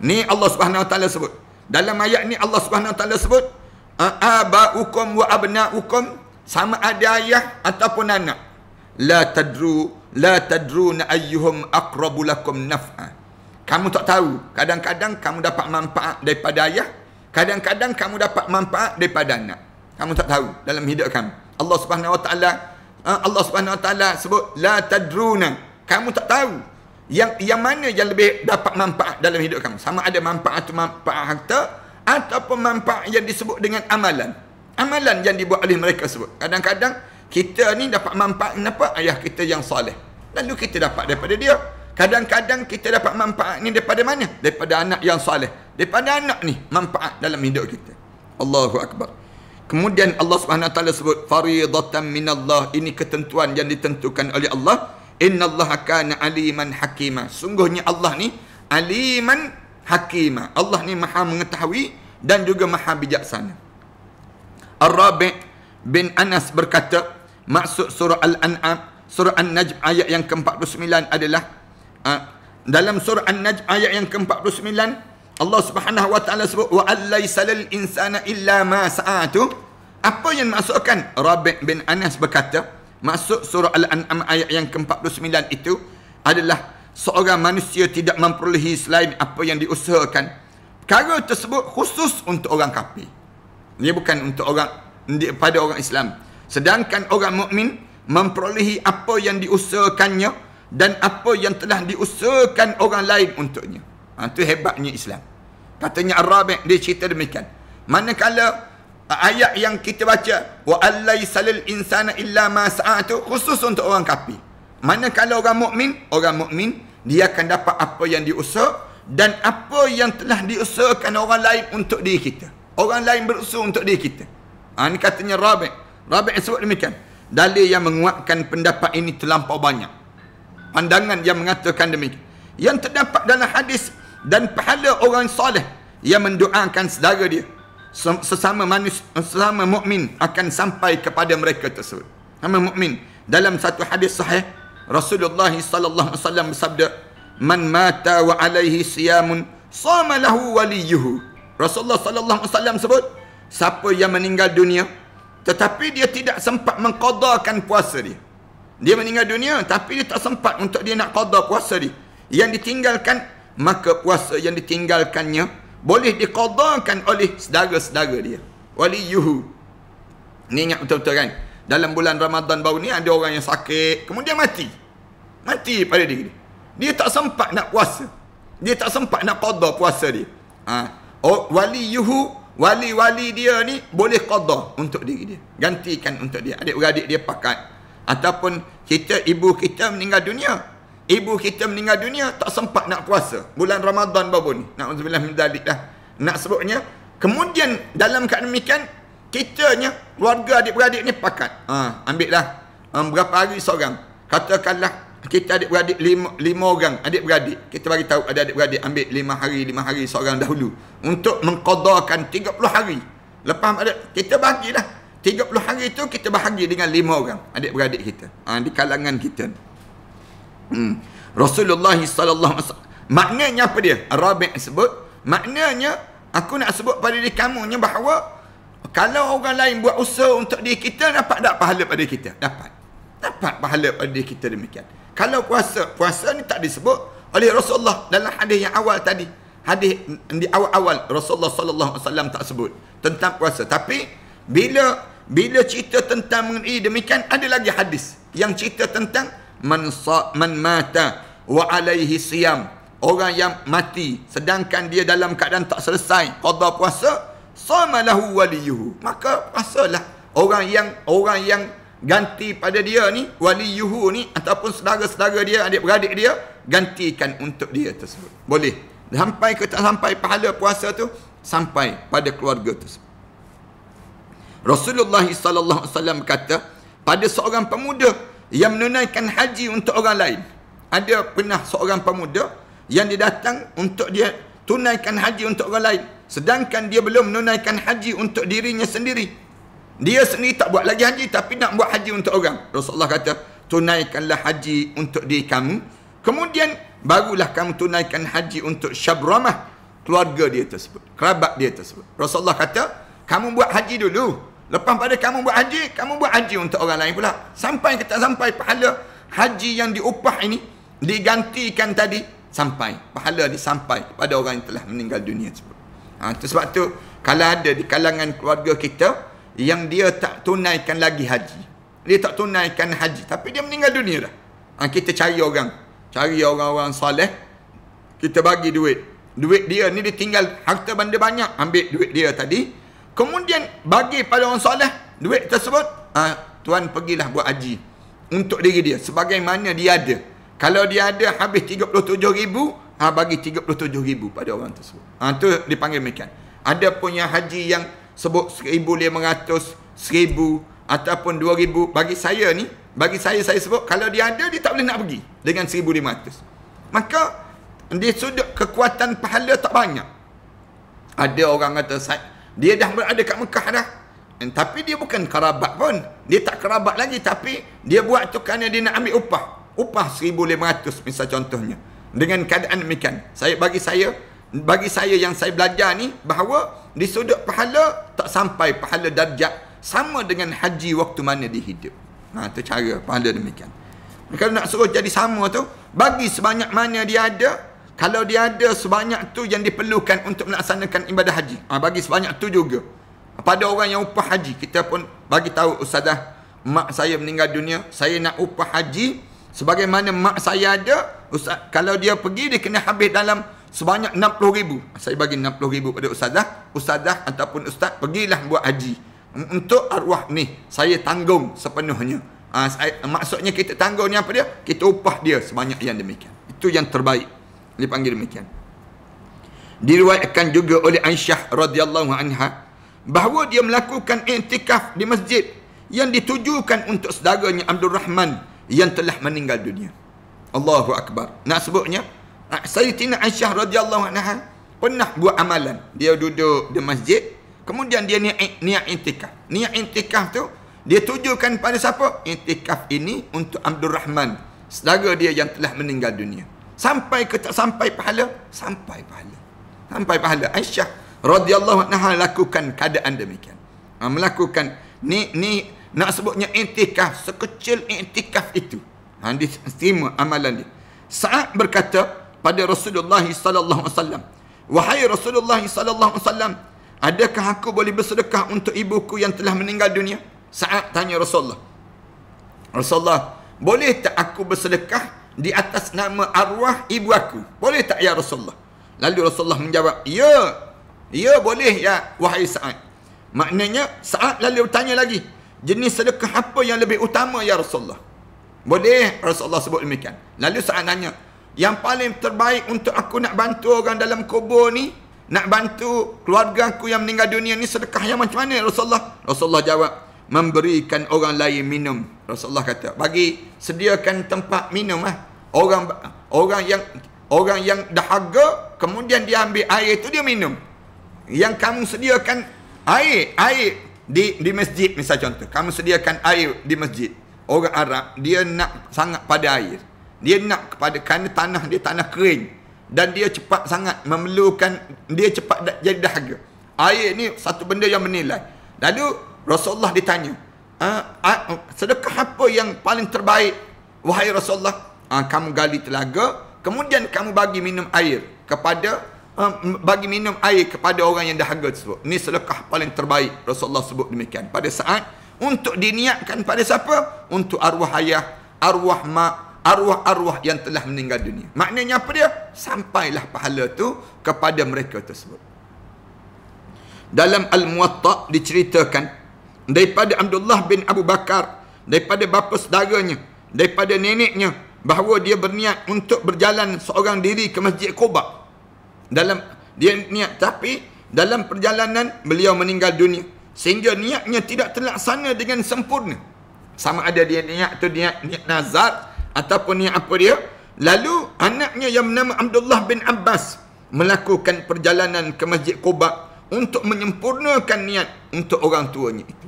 Ni Allah Subhanahu Wa Taala sebut. Dalam ayat ni Allah Subhanahu Wa Taala sebut abaukum wa abnaukum, sama ada ayah ataupun anak. La tadruna ayyuhum aqrabu lakum naf'a. Kamu tak tahu, kadang-kadang kamu dapat manfaat daripada ayah, kadang-kadang kamu dapat manfaat daripada anak. Kamu tak tahu dalam hidup kamu. Allah Subhanahu Wa Taala sebut la tadruna. Kamu tak tahu yang mana yang lebih dapat manfaat dalam hidup kamu. Sama ada manfaat harta ataupun manfaat yang disebut dengan amalan. Amalan yang dibuat oleh mereka sebut. Kadang-kadang kita ni dapat manfaat kenapa? Ayah kita yang soleh. Lalu kita dapat daripada dia. Kadang-kadang kita dapat manfaat ni daripada mana? Daripada anak yang soleh. Daripada anak ni manfaat dalam hidup kita. Allahu Akbar. Kemudian Allah Subhanahu Wa Taala sebut faridatan minallah, ini ketentuan yang ditentukan oleh Allah. Innallaha kana aliman hakima. Sungguhnya Allah ni aliman hakima. Allah ni maha mengetahui dan juga maha bijaksana. Ar-Rabi' bin Anas berkata, maksud surah Al-An'am, surah An-Najm ayat yang ke-49 adalah dalam surah An-Najm ayat yang ke-49 Allah Subhanahu Wa Taala sebut wa allaysa lil insana illa ma sa'atu. Apa yang maksudkan? Rabi' bin Anas berkata, maksud surah Al-An'am ayat yang ke-49 itu adalah seorang manusia tidak memperolehi selain apa yang diusahakan. Perkara tersebut khusus untuk orang kafir. Dia bukan untuk pada orang Islam. Sedangkan orang mukmin memperolehi apa yang diusahakannya dan apa yang telah diusahakan orang lain untuknya. Itu hebatnya Islam. Katanya Ar-Rabi' dia cerita demikian. Manakala ayat yang kita baca wa allaysa lil insana illa ma sa'atu khusus untuk orang kafir. Manakala orang mukmin dia akan dapat apa yang diusaha dan apa yang telah diusahakan orang lain untuk diri kita. Orang lain berusaha untuk diri kita. Ini katanya Rabi'. Rabi' sebut demikian. Dalil yang menguatkan pendapat ini terlampau banyak. Pandangan yang mengatakan demikian. Yang terdapat dalam hadis, dan pahala orang soleh yang mendoakan saudara dia, sesama manusia, sesama mukmin akan sampai kepada mereka tersebut. Sama mukmin. Dalam satu hadis sahih, Rasulullah sallallahu alaihi wasallam bersabda, "Man mata wa alaihi siyamun, sama lahu waliyuhu." Rasulullah sallallahu alaihi wasallam sebut, siapa yang meninggal dunia tetapi dia tidak sempat mengqadakan puasa dia. Dia meninggal dunia tapi dia tak sempat untuk dia nak qada puasa dia. Yang ditinggalkan, maka puasa yang ditinggalkannya boleh diqadakan oleh saudara-saudara dia. Waliyuhu. Ni ingat betul-betul kan? Dalam bulan Ramadan baru ni ada orang yang sakit, kemudian mati. Mati pada diri dia. Dia tak sempat nak puasa. Dia tak sempat nak qada puasa dia. Waliyuhu, wali-wali dia ni boleh qada untuk diri dia. Gantikan untuk dia. Adik-beradik dia pakat. Ataupun ibu kita meninggal dunia. Ibu kita meninggal dunia, tak sempat nak puasa. Bulan Ramadan baru ni. Na'udzubillah min dzalik dah. Nak sebutnya. Kemudian dalam keadaan demikian, kitanya, keluarga adik-beradik ni pakat. Ambil lah. Berapa hari seorang. Katakanlah kita adik-beradik lima orang adik-beradik. Kita bagi tahu ada adik-beradik ambil 5 hari seorang dahulu. Untuk mengqadakan 30 hari. Lepas ada, kita bagilah. 30 hari itu kita bahagi dengan 5 orang adik-beradik kita. Di kalangan kita. Rasulullah sallallahu alaihi wasallam. Maknanya apa dia? Rabi' sebut, maknanya aku nak sebut pada diri kamunya bahawa kalau orang lain buat usaha untuk diri kita, dapat tak pahala pada kita? Dapat pahala pada diri kita demikian. Kalau puasa ni tak disebut oleh Rasulullah dalam hadis yang awal tadi. Hadis di awal-awal Rasulullah sallallahu alaihi wasallam tak sebut tentang puasa. Tapi bila cerita tentang mengenai demikian, ada lagi hadis yang cerita tentang man mata wa alaihi siyam. Orang yang mati sedangkan dia dalam keadaan tak selesai qada puasa, sama lahu waliyuhu. Maka puasalah orang yang ganti pada dia ni, waliyuhu ni, ataupun saudara-saudara dia, adik-beradik dia, gantikan untuk dia tersebut. Boleh. Sampai ke tak sampai pahala puasa tu, sampai pada keluarga tersebut. Rasulullah sallallahu alaihi wasallam kata, pada seorang pemuda yang menunaikan haji untuk orang lain. Ada pernah seorang pemuda yang dia datang untuk dia tunaikan haji untuk orang lain, sedangkan dia belum menunaikan haji untuk dirinya sendiri. Dia sendiri tak buat lagi haji, tapi nak buat haji untuk orang. Rasulullah kata, tunaikanlah haji untuk diri kamu, kemudian barulah kamu tunaikan haji untuk syabramah, keluarga dia tersebut, kerabat dia tersebut. Rasulullah kata, kamu buat haji dulu. Lepas pada kamu buat haji untuk orang lain pula. Sampai ke tak sampai pahala haji yang diupah ini digantikan tadi, sampai pahala sampai pada orang yang telah meninggal dunia tersebut. Itu sebab tu kalau ada di kalangan keluarga kita yang dia tak tunaikan lagi haji, dia tak tunaikan haji, tapi dia meninggal dunia dah, kita cari orang-orang soleh, kita bagi duit dia ni, dia tinggal harta benda banyak, ambil duit dia tadi, kemudian bagi pada orang soleh duit tersebut, tuan pergilah buat haji untuk diri dia sebagaimana dia ada. Kalau dia ada habis 37,000, bagi 37,000 pada orang tersebut. Tu dipanggil demikian. Ada pun yang haji yang sebut 1,500, 1,000 ataupun 2,000. Bagi saya saya sebut, kalau dia ada, dia tak boleh nak pergi dengan 1,500. Maka di sudut kekuatan pahala tak banyak. Ada orang kata, dia dah berada kat Mekah dah, tapi dia bukan kerabat pun. Dia tak kerabat lagi, tapi dia buat tu kerana dia nak ambil upah 1,500 misal contohnya. Dengan keadaan demikian, bagi saya yang saya belajar ni, bahawa di sudut pahala tak sampai pahala darjat sama dengan haji waktu mana dia hidup. Itu cara pahala demikian. Kalau nak suruh jadi sama tu, bagi sebanyak mana dia ada. Kalau dia ada sebanyak tu yang diperlukan untuk melaksanakan ibadah haji, bagi sebanyak tu juga. Pada orang yang upah haji, kita pun bagi tahu, ustazah, mak saya meninggal dunia, saya nak upah haji sebagaimana mak saya ada. Ustaz, kalau dia pergi, dia kena habis dalam sebanyak 60,000. Saya bagi 60,000 pada ustazah ataupun ustaz, pergilah buat haji untuk arwah ni, saya tanggung sepenuhnya. Maksudnya kita tanggung ni apa dia? Kita upah dia sebanyak yang demikian. Itu yang terbaik, dipanggil demikian. Diriwayatkan juga oleh Aisyah radhiyallahu anha bahawa dia melakukan i'tikaf di masjid yang ditujukan untuk saudaranya Abdul Rahman yang telah meninggal dunia. Allahu akbar. Nak sebutnya, Sayyidatina Aisyah radhiyallahu anha pernah buat amalan. Dia duduk di masjid, kemudian dia niat i'tikaf. Niat i'tikaf tu dia tujukan pada siapa? I'tikaf ini untuk Abdul Rahman, saudara dia yang telah meninggal dunia. Sampai ke tak sampai pahala? Sampai pahala. Sampai pahala. Aisyah radhiyallahu anha lakukan keadaan demikian. Melakukan ni nak sebutnya i'tikaf, sekecil i'tikaf itu. Diterima amalan dia. Sa'ad berkata pada Rasulullah sallallahu alaihi wasallam, "Wahai Rasulullah sallallahu alaihi wasallam, adakah aku boleh bersedekah untuk ibuku yang telah meninggal dunia?" Sa'ad tanya Rasulullah, "Rasulullah, boleh tak aku bersedekah di atas nama arwah ibu aku? Boleh tak ya Rasulullah?" Lalu Rasulullah menjawab, Ya boleh ya wahai Sa'ad." Maknanya Sa'ad lalu bertanya lagi, jenis sedekah apa yang lebih utama ya Rasulullah? Boleh Rasulullah sebut demikian. Lalu Sa'ad tanya, yang paling terbaik untuk aku nak bantu orang dalam kubur ni, nak bantu keluarga aku yang meninggal dunia ni, sedekah yang macam mana Rasulullah? Rasulullah jawab, memberikan orang lain minum. Rasulullah kata, sediakan tempat minum lah. Orang yang dahaga, kemudian dia ambil air tu dia minum. Yang kamu sediakan air di masjid, misal contoh, kamu sediakan air di masjid. Orang Arab dia nak sangat pada air. Dia nak kepada, kerana tanah dia tanah kering dan dia cepat sangat memerlukan, dia cepat jadi dahaga. Air ni satu benda yang bernilai. Lalu Rasulullah ditanya, sedekah apa yang paling terbaik wahai Rasulullah? Kamu gali telaga, kemudian kamu bagi minum air kepada orang yang dahaga tersebut. Ini sedekah paling terbaik. Rasulullah sebut demikian. Pada saat untuk diniatkan pada siapa? Untuk arwah ayah, arwah mak, arwah-arwah yang telah meninggal dunia. Maknanya apa dia? Sampailah pahala tu kepada mereka tersebut. Dalam Al-Muwatta diceritakan daripada Abdullah bin Abu Bakar, daripada bapa saudaranya, daripada neneknya, bahawa dia berniat untuk berjalan seorang diri ke Masjid Quba. Dia niat, tapi dalam perjalanan beliau meninggal dunia, sehingga niatnya tidak terlaksana dengan sempurna. Sama ada dia niat tu niat nazar ataupun niat apa dia. Lalu anaknya yang bernama Abdullah bin Abbas melakukan perjalanan ke Masjid Quba untuk menyempurnakan niat untuk orang tuanya itu.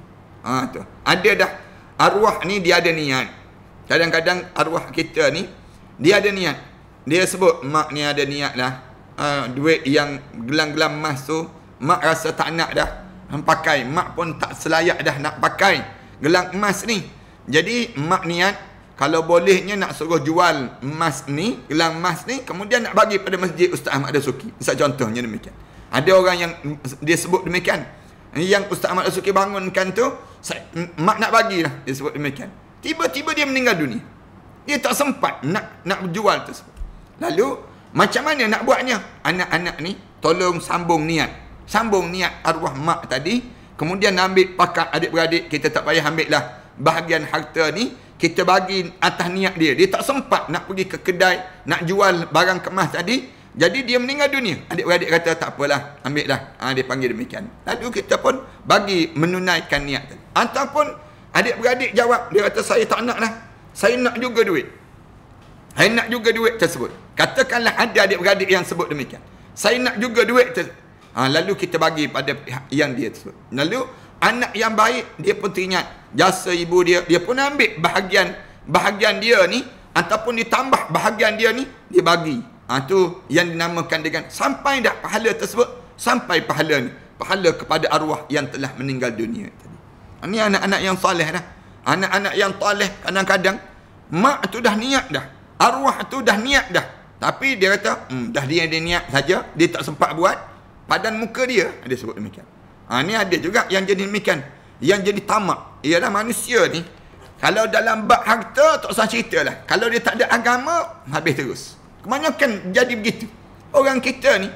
Tu. Ada dah arwah ni dia ada niat. Kadang-kadang arwah kita ni dia ada niat. Dia sebut mak ni ada niat lah. Duit yang gelang-gelang emas tu mak rasa tak nak dah pakai. Mak pun tak selayak dah nak pakai gelang emas ni. Jadi mak niat kalau bolehnya nak suruh jual emas ni, gelang emas ni, kemudian nak bagi pada masjid Ustaz Ahmad Dasuki. Misal contohnya demikian. Ada orang yang dia sebut demikian. Yang Ustaz Ahmad Dasuki bangunkan tu, mak nak bagilah, dia sebut demikian. Tiba-tiba dia meninggal dunia. Dia tak sempat nak jual tersebut. Lalu macam mana nak buatnya? Anak-anak ni tolong sambung niat. Sambung niat arwah mak tadi. Kemudian ambil pakat adik-beradik. Kita tak payah ambil lah bahagian harta ni. Kita bagi atas niat dia. Dia tak sempat nak pergi ke kedai, nak jual barang kemas tadi. Jadi dia meninggal dunia. Adik-beradik kata tak apalah, ambil dah. Dia panggil demikian. Lalu kita pun bagi menunaikan niat tadi. Ataupun adik-beradik jawab. Dia kata saya tak nak lah. Saya nak juga duit. Saya nak juga duit tersebut. Katakanlah ada adik-beradik yang sebut demikian. Saya nak juga duit tersebut. Lalu kita bagi pada pihak yang dia tersebut. Lalu anak yang baik, dia pun teringat jasa ibu dia. Dia pun ambil bahagian dia ni, ataupun ditambah bahagian dia ni, dia bagi. Tu yang dinamakan dengan sampai dah pahala tersebut. Sampai pahala ni. Pahala kepada arwah yang telah meninggal dunia tadi. Ini anak-anak yang soleh dah. Anak-anak yang soleh kadang-kadang mak tu dah niat dah. Arwah tu dah niat dah. Tapi dia kata, dah dia niat saja, dia tak sempat buat. Padan muka dia sebut demikian. Ni ada juga yang jadi demikian. Yang jadi tamak. Ialah manusia ni, kalau dalam bab harta, tak usah cerita lah. Kalau dia tak ada agama, habis terus. Kebanyakan jadi begitu. Orang kita ni,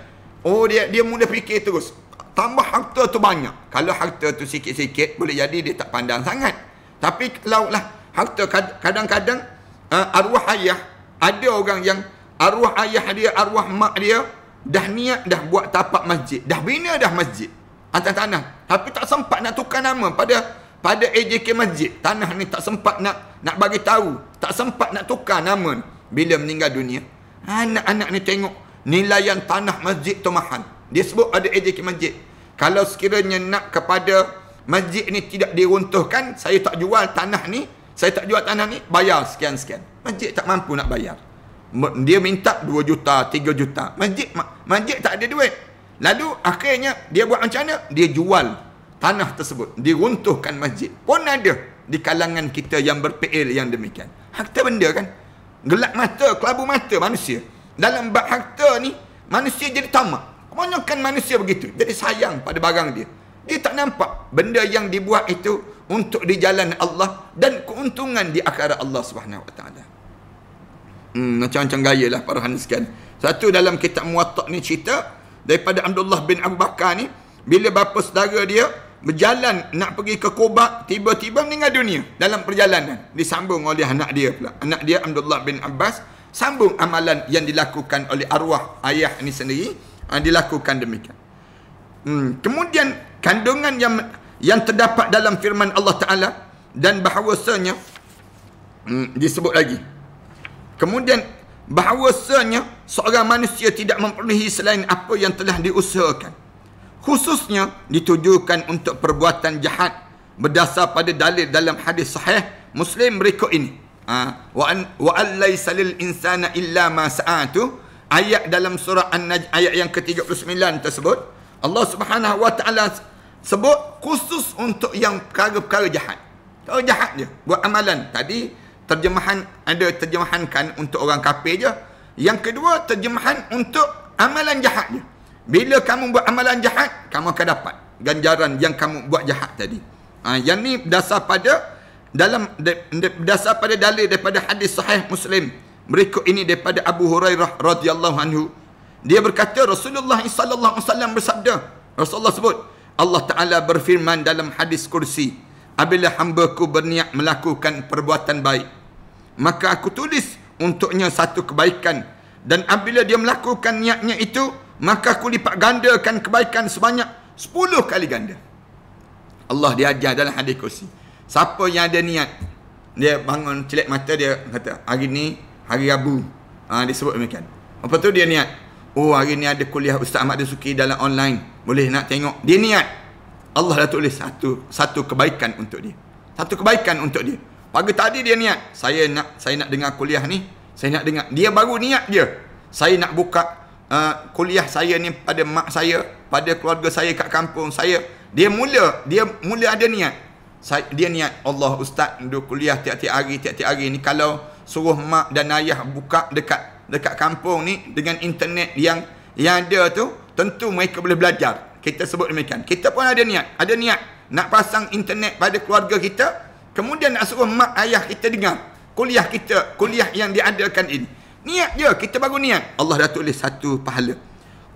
dia mula fikir terus. Tambah harta tu banyak. Kalau harta tu sikit-sikit, boleh jadi dia tak pandang sangat. Tapi kalau lah harta kadang-kadang, arwah ayah, ada orang yang arwah ayah dia, arwah mak dia dah niat dah buat tapak masjid, dah bina dah masjid atas tanah, tapi tak sempat nak tukar nama pada AJK masjid. Tanah ni tak sempat nak bagi tahu, tak sempat nak tukar nama. Bila meninggal dunia, anak-anak ni tengok nilaian tanah masjid tu mahal. Dia sebut ada AJK masjid. Kalau sekiranya nak kepada masjid ni tidak diruntuhkan, saya tak jual tanah ni, bayar sekian-sekian. Masjid tak mampu nak bayar. Dia minta 2 juta, 3 juta. Masjid tak ada duit. Lalu akhirnya dia buat macam mana? Dia jual tanah tersebut, diruntuhkan masjid. Pun ada di kalangan kita yang berPL yang demikian. Harta benda kan, gelap mata, kelabu mata manusia. Dalam bab harta ni, manusia jadi tamak. Kebanyakan manusia begitu, jadi sayang pada barang dia. Dia tak nampak benda yang dibuat itu untuk di jalan Allah dan keuntungan di akhirat Allah Subhanahu Wa Taala. Macam-macam gaya lah para hadirin sekalian. Satu dalam kitab Muwatta ni cerita daripada Abdullah bin Abu Bakar ni, bila bapa saudara dia berjalan nak pergi ke Quba, tiba-tiba meninggal dunia dalam perjalanan. Disambung oleh anak dia pula. Anak dia Abdullah bin Abbas sambung amalan yang dilakukan oleh arwah ayah ni sendiri, dilakukan demikian. Kemudian kandungan yang terdapat dalam firman Allah Ta'ala dan bahawasanya disebut lagi. Kemudian bahawasanya seorang manusia tidak memperolehi selain apa yang telah diusahakan, khususnya ditujukan untuk perbuatan jahat berdasar pada dalil dalam hadis sahih Muslim berikut ini. Wa an laysa lil insana illa ma sa'atu, ayat dalam surah An-Najm ayat yang ke-39 tersebut, Allah Subhanahu Wa Taala sebut khusus untuk yang perkara-perkara jahat. Kalau jahat je buat amalan. Tadi terjemahan, ada terjemahankan untuk orang kafir je. Yang kedua, terjemahan untuk amalan jahat je. Bila kamu buat amalan jahat, kamu akan dapat ganjaran yang kamu buat jahat tadi. Yang ni berdasar pada berdasar pada dalil daripada hadis sahih Muslim. Berikut ini daripada Abu Hurairah radhiyallahu anhu. Dia berkata Rasulullah sallallahu alaihi wasallam bersabda, Rasulullah sebut, Allah Ta'ala berfirman dalam hadis kursi, apabila hamba-Ku berniat melakukan perbuatan baik, maka aku tulis untuknya satu kebaikan, dan apabila dia melakukan niatnya itu, maka aku lipat gandakan kebaikan sebanyak 10 kali ganda. Allah dia ajar dalam hadis kursi, siapa yang ada niat, dia bangun celik mata, dia kata hari ni hari Rabu, dia sebut demikian. Apa tu dia niat, oh hari ni ada kuliah Ustaz Ahmad Dasuki dalam online, boleh nak tengok. Dia niat, Allah dah tulis satu kebaikan untuk dia. Satu kebaikan untuk dia. Pagi tadi dia niat, saya nak dengar kuliah ni, saya nak dengar. Dia baru niat je, saya nak buka kuliah saya ni pada mak saya, pada keluarga saya kat kampung saya. Dia mula ada niat. Dia niat, Allah Ustaz duduk kuliah tiap-tiap hari ni, kalau suruh mak dan ayah buka dekat kampung ni dengan internet yang ada tu, tentu mereka boleh belajar. Kita sebut demikian. Kita pun ada niat nak pasang internet pada keluarga kita, kemudian nak suruh mak ayah kita dengar kuliah yang diadakan ini. Niat je, kita baru niat, Allah dah tulis satu pahala.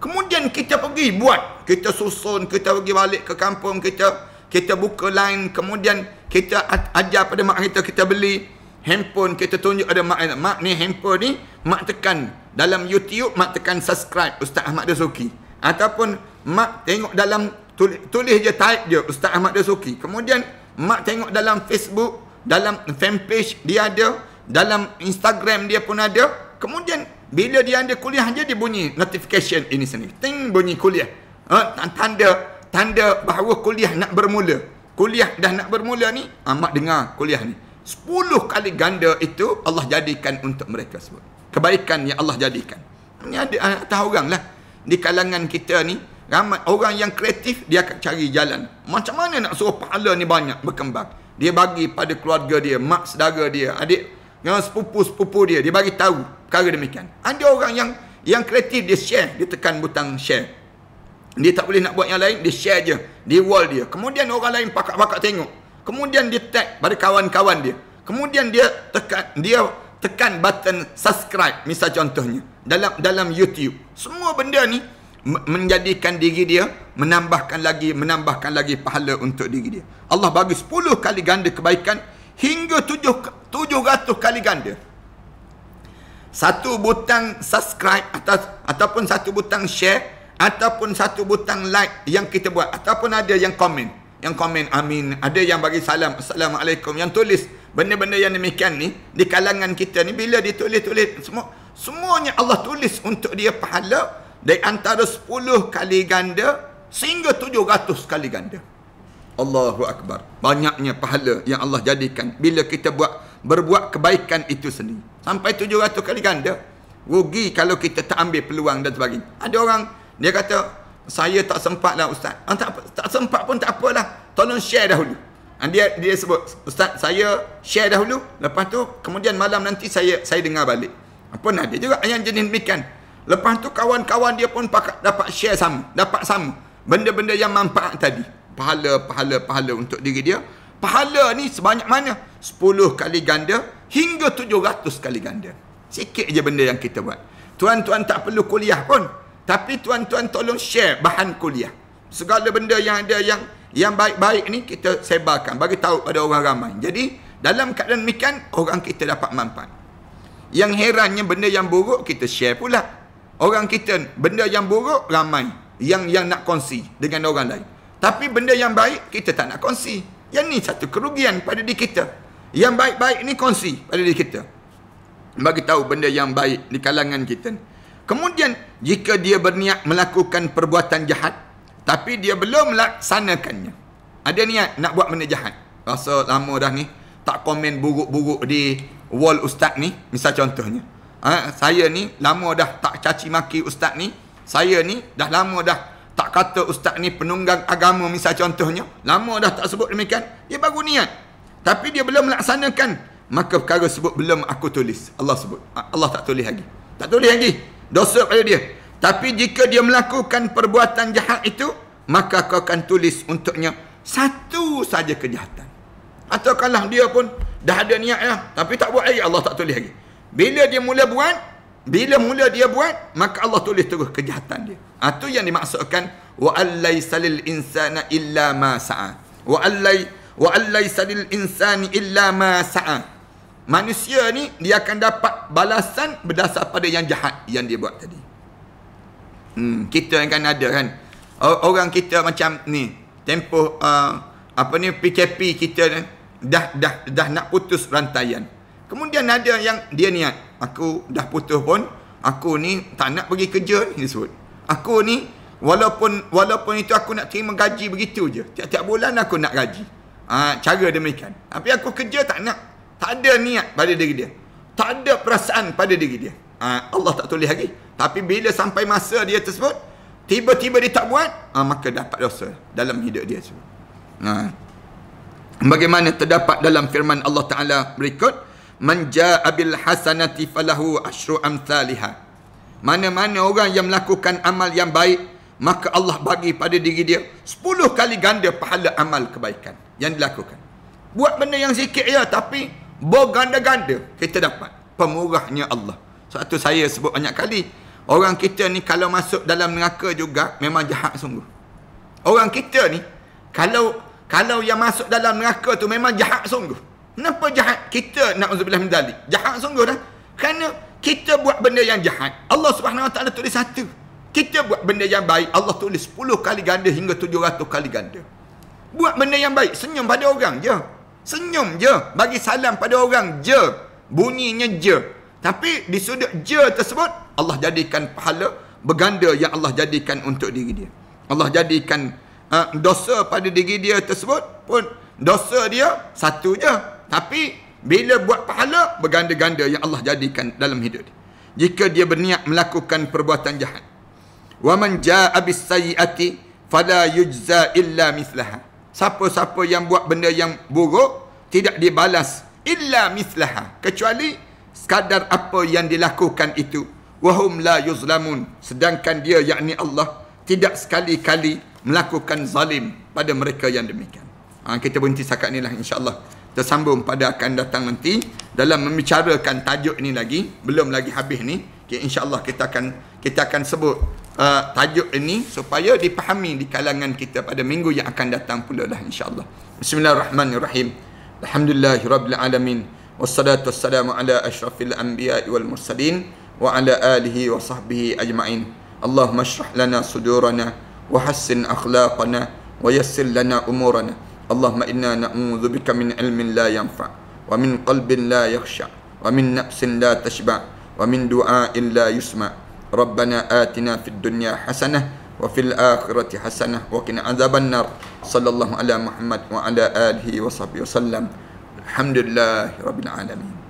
Kemudian kita pergi buat, kita susun, kita pergi balik ke kampung kita buka line, kemudian kita ajar pada mak kita beli handphone, kita tunjuk ada mak ni handphone ni, mak tekan dalam YouTube, mak tekan subscribe Ustaz Ahmad Dasuki, ataupun mak tengok dalam tulis je, type je Ustaz Ahmad Dasuki. Kemudian mak tengok dalam Facebook, dalam fanpage dia ada, dalam Instagram dia pun ada. Kemudian bila dia ada kuliah je, dia bunyi notification ini sendiri, ting, bunyi kuliah, tanda bahawa kuliah nak bermula. Kuliah dah nak bermula ni, mak dengar kuliah ni, 10 kali ganda itu Allah jadikan untuk mereka sebut. Kebaikan yang Allah jadikan. Ini ada tahu orang lah di kalangan kita ni, ramai orang yang kreatif, dia akan cari jalan macam mana nak suruh pahala ni banyak berkembang. Dia bagi pada keluarga dia, mak saudara dia, adik, sepupu-sepupu dia bagi tahu perkara demikian. Ada orang yang kreatif, dia share, dia tekan butang share. Dia tak boleh nak buat yang lain, dia share je di wall dia. Kemudian orang lain pakak-pakak tengok. Kemudian dia tag pada kawan-kawan dia. Kemudian dia tekan button subscribe, misal contohnya dalam YouTube. Semua benda ni menjadikan diri dia menambahkan lagi pahala untuk diri dia. Allah bagi 10 kali ganda kebaikan hingga 700 kali ganda. satu butang subscribe ataupun satu butang share ataupun satu butang like yang kita buat, ataupun ada yang komen. Yang komen amin, ada yang bagi salam, assalamualaikum, yang tulis benda-benda yang demikian ni di kalangan kita ni, bila ditulis-tulis semuanya Allah tulis untuk dia pahala dari antara 10 kali ganda sehingga 700 kali ganda. Allahu Akbar. Banyaknya pahala yang Allah jadikan bila kita berbuat kebaikan itu sendiri. Sampai 700 kali ganda. Rugi kalau kita tak ambil peluang dan sebagainya. Ada orang dia kata, saya tak sempat lah Ustaz. Tak sempat pun tak apalah, tolong share dahulu. Dia sebut, Ustaz saya share dahulu, lepas tu kemudian malam nanti saya dengar balik. Pun ada juga yang jenis demikian. Lepas tu kawan-kawan dia pun dapat share sama, dapat sama benda-benda yang manfaat tadi. Pahala untuk diri dia. Pahala ni sebanyak mana? 10 kali ganda hingga 700 kali ganda. Sikit je benda yang kita buat. Tuan-tuan tak perlu kuliah pun, tapi tuan-tuan tolong share bahan kuliah. Segala benda yang ada yang baik-baik ni kita sebarkan, bagi tahu pada orang ramai. Jadi dalam keadaan demikian orang kita dapat manfaat. Yang herannya benda yang buruk kita share pula. Orang kita benda yang buruk ramai yang nak kongsi dengan orang lain. Tapi benda yang baik kita tak nak kongsi. Yang ni satu kerugian pada diri kita. Yang baik-baik ni kongsi pada diri kita, bagi tahu benda yang baik di kalangan kita. Kemudian jika dia berniat melakukan perbuatan jahat tapi dia belum melaksanakannya, ada niat nak buat benda jahat, rasa lama dah ni tak komen buruk-buruk di wall ustaz ni, misal contohnya, saya ni lama dah tak caci maki ustaz ni, saya ni dah lama dah tak kata ustaz ni penunggang agama, misal contohnya, lama dah tak sebut demikian. Dia baru niat tapi dia belum melaksanakan, maka perkara sebut belum aku tulis. Allah sebut, Allah tak tulis lagi, tak tulis lagi, dosa pada dia. Tapi jika dia melakukan perbuatan jahat itu, maka kau akan tulis untuknya satu saja kejahatan. Atau kalau dia pun dah ada niat dah, tapi tak buat lagi, Allah tak tulis lagi. Bila dia mula buat, maka Allah tulis terus kejahatan dia. Itu yang dimaksudkan wa allaysa lil insana illa ma sa'a. Wa allaysa lil insani illa ma sa'a. Manusia ni dia akan dapat balasan berdasar pada yang jahat yang dia buat tadi. Kita kan ada kan orang kita macam ni, tempoh PKP kita dah nak putus rantaian. Kemudian ada yang dia niat, aku dah putus pun aku ni tak nak pergi kerja ni, disebut. Aku ni walaupun itu aku nak terima gaji begitu je, tiap-tiap bulan aku nak gaji. Cara demikian. Tapi aku kerja tak nak. Tak ada niat pada diri dia, tak ada perasaan pada diri dia. Allah tak tulis lagi. Tapi bila sampai masa dia tersebut, tiba-tiba dia tak buat, maka dapat dosa dalam hidup dia tersebut. Bagaimana terdapat dalam firman Allah Ta'ala berikut, man jaa bil hasanati falahu asyru amsalihah. Mana-mana orang yang melakukan amal yang baik, maka Allah bagi pada diri dia 10 kali ganda pahala amal kebaikan yang dilakukan. Buat benda yang sikit ya, tapi berganda-ganda kita dapat. Pemurahnya Allah. Sebab tu saya sebut banyak kali, orang kita ni kalau masuk dalam neraka juga memang jahat sungguh. Orang kita ni kalau yang masuk dalam neraka tu memang jahat sungguh. Kenapa jahat? Kita na'udzubillah min dzalik, jahat sungguh dah. Kerana kita buat benda yang jahat, Allah Subhanahu Wa Taala tulis 1. Kita buat benda yang baik, Allah tulis 10 kali ganda hingga 700 kali ganda. Buat benda yang baik, senyum pada orang je. Senyum je, bagi salam pada orang je, bunyinya je. Tapi di sudut je tersebut, Allah jadikan pahala berganda yang Allah jadikan untuk diri dia. Allah jadikan dosa pada diri dia tersebut pun dosa dia satu je, tapi bila buat pahala berganda-ganda yang Allah jadikan dalam hidup dia. Jika dia berniat melakukan perbuatan jahat, wa man jaa bis sayyiati fala yujza illa mithlaha. Siapa-siapa yang buat benda yang buruk tidak dibalas illa mithlaha, kecuali sekadar apa yang dilakukan itu. Wahum la yuzlamun, sedangkan dia yakni Allah tidak sekali-kali melakukan zalim pada mereka yang demikian. Kita berhenti setakat ni lah, insya-Allah. Kita sambung pada akan datang nanti dalam membicarakan tajuk ini lagi, belum lagi habis ni. Insya-Allah kita akan sebut tajuk ini supaya dipahami di kalangan kita pada minggu yang akan datang pula lah, insya-Allah. Bismillahirrahmanirrahim. Alhamdulillahirabbil alamin. Wassalatu wassalamu ala ashrafil anbiya'i wal mursalin wa ala alihi wa sahbihi ajma'in. Allahumma shrah lana sudurana wa hassin akhlaqana wa yassir lana umurana. Allahumma inna na'udzubika min ilmin la yanfa' wa min qalbin la yakhsha' wa min nafsin la tashba' wa min du'a'in la yusma'. Rabbana atina fid dunya hasanah wa fil akhirati hasanah wa qina adzaban nar. Sallallahu ala Muhammad wa ala alihi wa sahbihi wasallam. Alhamdulillahirabbil alamin.